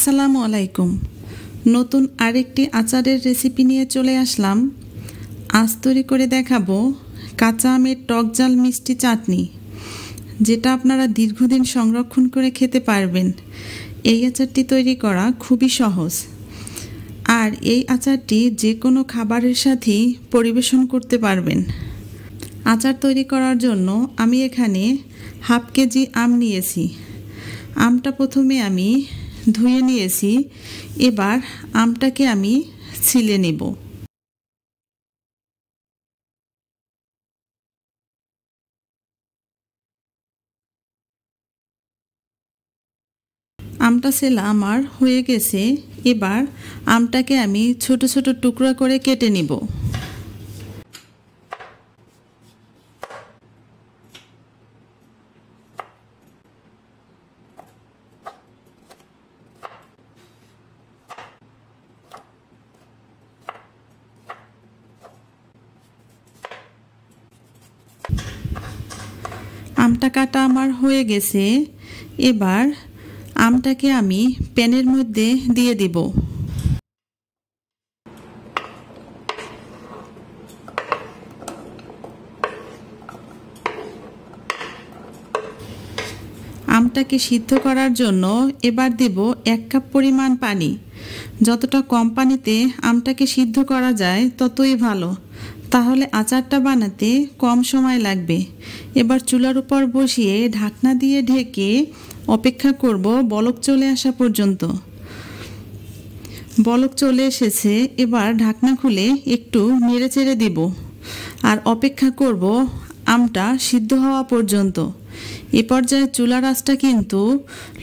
আসসালামু আলাইকুম। নতুন আরেকটি আচারের রেসিপি নিয়ে চলে আসলাম। আজ তৈরি করে দেখাবো কাঁচা আমের টক ঝাল মিষ্টি চাটনি, যেটা আপনারা দীর্ঘদিন সংরক্ষণ করে খেতে পারবেন। এই আচারটি তৈরি করা খুবই সহজ, আর এই আচারটি যে কোনো খাবারের সাথেই পরিবেশন করতে পারবেন। আচার তৈরি করার জন্য আমি এখানে হাফ কেজি আম নিয়েছি। আমটা প্রথমে আমি ধুয়ে নিয়েছি। এবার আমটাকে আমি ছিলে নেব। আমটা ছেলা আমার হয়ে গেছে। এবার আমটাকে আমি ছোট ছোট টুকরা করে কেটে নিব। আমটা কাটা আমার হয়ে গেছে। এবার আমটাকে আমি প্যানের মধ্যে দিয়ে দিব। আমটাকে সিদ্ধ করার জন্য এবার দেব 1 কাপ পরিমাণ পানি। যতটা কম পানিতে আমটাকে সিদ্ধ করা যায় ততই ভালো, তাহলে আচারটা বানাতে কম সময় লাগবে। এবার চুলার উপর বসিয়ে ঢাকনা দিয়ে ঢেকে অপেক্ষা করব বলক চলে আসা পর্যন্ত। বলক চলে এসেছে। এবার ঢাকনা খুলে একটু নেড়েচেড়ে দেব আর অপেক্ষা করব আমটা সিদ্ধ হওয়া পর্যন্ত। এ পর্যায়ে চুলার আঁচটা কিন্তু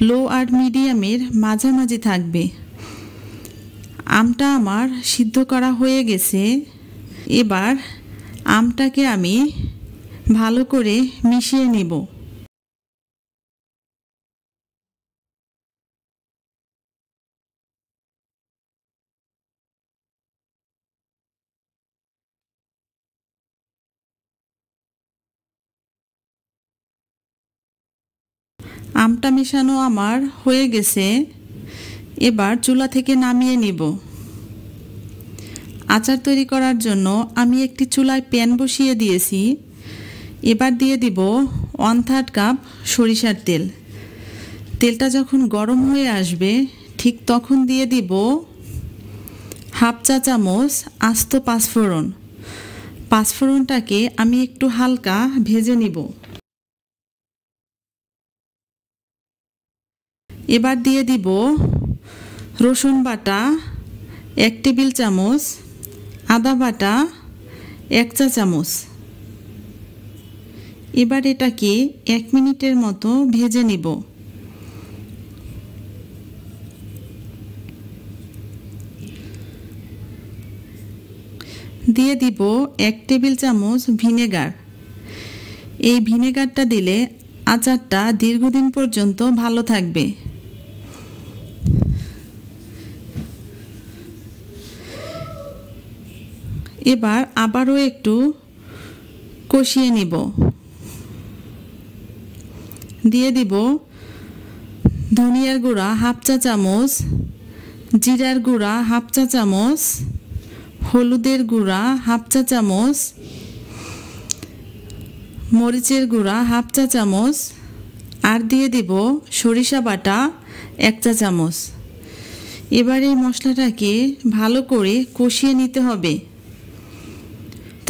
লো আর মিডিয়ামের মাঝামাঝি থাকবে। আমটা আমার সিদ্ধ করা হয়ে গেছে। এবার আমটাকে আমি ভালো করে মিশিয়ে নেব। আমটা মেশানো আমার হয়ে গেছে। এবার চুলা থেকে নামিয়ে নেব। আচার তৈরি করার জন্য আমি একটি চুলায় প্যান বসিয়ে দিয়েছি। এবার দিয়ে দিব 1/3 কাপ সরিষার তেল। তেলটা যখন গরম হয়ে আসবে ঠিক তখন দিয়ে দিব হাফ চা চামচ আস্ত পাঁচফোড়ন। পাঁচফোড়নটাকে আমি একটু হালকা ভেজে নিব। এবার দিয়ে দিব রসুন বাটা 1 টেবিল চামচ, আদা বাটা 1 চা চামচ। এবার এটাকে 1 মিনিটের মতো ভেজে নিব। দিয়ে দিব 1 টেবিল চামচ ভিনেগার। এই ভিনেগারটা দিলে আচারটা দীর্ঘদিন পর্যন্ত ভালো থাকবে। এবার আবারও একটু কষিয়ে নিব। দিয়ে দিব ধনিয়ার গুঁড়া হাফ চা চামচ, জিরার গুঁড়া হাফ চা চামচ, হলুদের গুঁড়া হাফ চা চামচ, মরিচের গুঁড়া হাফ চা চামচ, আর দিয়ে দিব সরিষা বাটা 1 চা চামচ। এবার এই মশলাটাকে ভালো করে কষিয়ে নিতে হবে।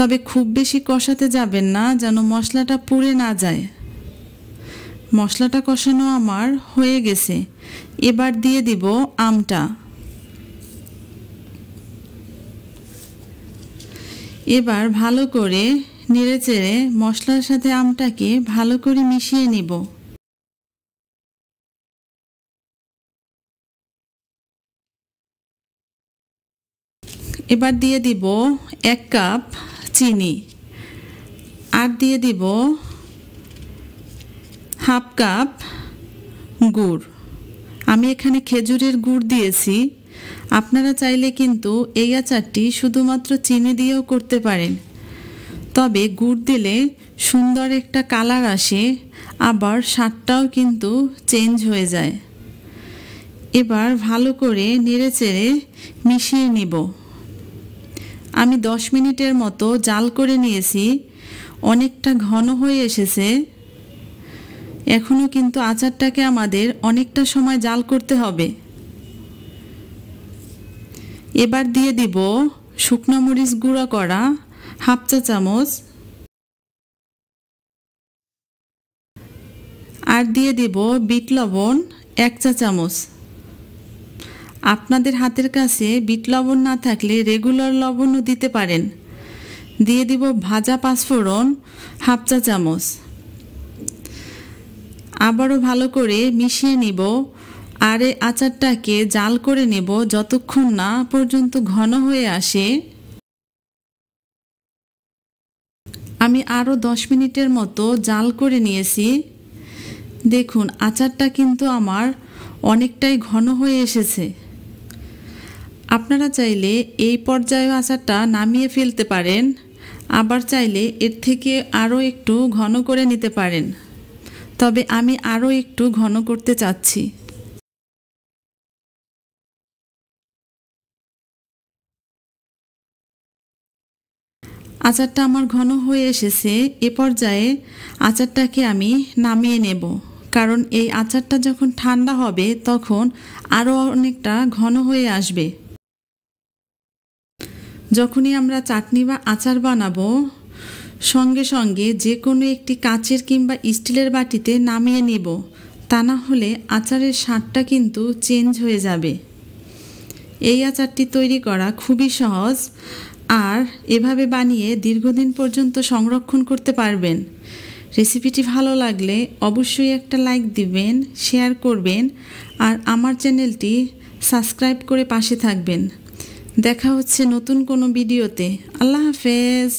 তবে খুব বেশি কষাতে যাবেন না, যেন মশলাটা পুড়ে না যায়। মশলাটা কষানো আমার হয়ে গেছে। এবার দিয়ে দিব আমটা। এবার ভালো করে নেড়েচেড়ে মশলার সাথে আমটাকে ভালো করে মিশিয়ে নিব। এবার দিয়ে দিব 1 কাপ চিনি, আর দিয়ে দিব হাফ কাপ গুড়। আমি এখানে খেজুরের গুড় দিয়েছি। আপনারা চাইলে কিন্তু এই আচারটি শুধুমাত্র চিনি দিয়েও করতে পারেন, তবে গুড় দিলে সুন্দর একটা কালার আসে, আবার স্বাদটাও কিন্তু চেঞ্জ হয়ে যায়। এবার ভালো করে নেড়েচেড়ে মিশিয়ে নিব। আমি 10 মিনিটের মতো জাল করে নিয়েছি, অনেকটা ঘন হয়ে এসেছে। এখনও কিন্তু আচারটাকে আমাদের অনেকটা সময় জাল করতে হবে। এবার দিয়ে দিব শুকনো মরিচ গুঁড়া করা হাফ চা চামচ, আর দিয়ে দিব বিট লবণ 1 চা চামচ। আপনাদের হাতের কাছে বিট লবণ না থাকলে রেগুলার লবণও দিতে পারেন। দিয়ে দিব ভাজা পাঁচফোড়ন হাফ চা চামচ। আবারও ভালো করে মিশিয়ে নিব, আর এই আচারটাকে জাল করে নেব যতক্ষণ না পর্যন্ত ঘন হয়ে আসে। আমি আরও 10 মিনিটের মতো জাল করে নিয়েছি। দেখুন আচারটা কিন্তু আমার অনেকটাই ঘন হয়ে এসেছে। আপনারা চাইলে এই পর্যায়ে আচারটা নামিয়ে ফেলতে পারেন, আবার চাইলে এর থেকে আরও একটু ঘন করে নিতে পারেন। তবে আমি আরও একটু ঘন করতে চাচ্ছি। আচারটা আমার ঘন হয়ে এসেছে। এ পর্যায়ে আচারটাকে আমি নামিয়ে নেব, কারণ এই আচারটা যখন ঠান্ডা হবে তখন আরও অনেকটা ঘন হয়ে আসবে। যখনই আমরা চাটনি বা আচার বানাবো, সঙ্গে সঙ্গে যে কোনো একটি কাচের কিংবা স্টিলের বাটিতে নামিয়ে নিব, তা না হলে আচারের স্বাদটা কিন্তু চেঞ্জ হয়ে যাবে। এই আচারটি তৈরি করা খুবই সহজ, আর এভাবে বানিয়ে দীর্ঘদিন পর্যন্ত সংরক্ষণ করতে পারবেন। রেসিপিটি ভালো লাগলে অবশ্যই একটা লাইক দিবেন, শেয়ার করবেন, আর আমার চ্যানেলটি সাবস্ক্রাইব করে পাশে থাকবেন। দেখা হচ্ছে নতুন কোনো ভিডিওতে। আল্লাহ হাফেজ।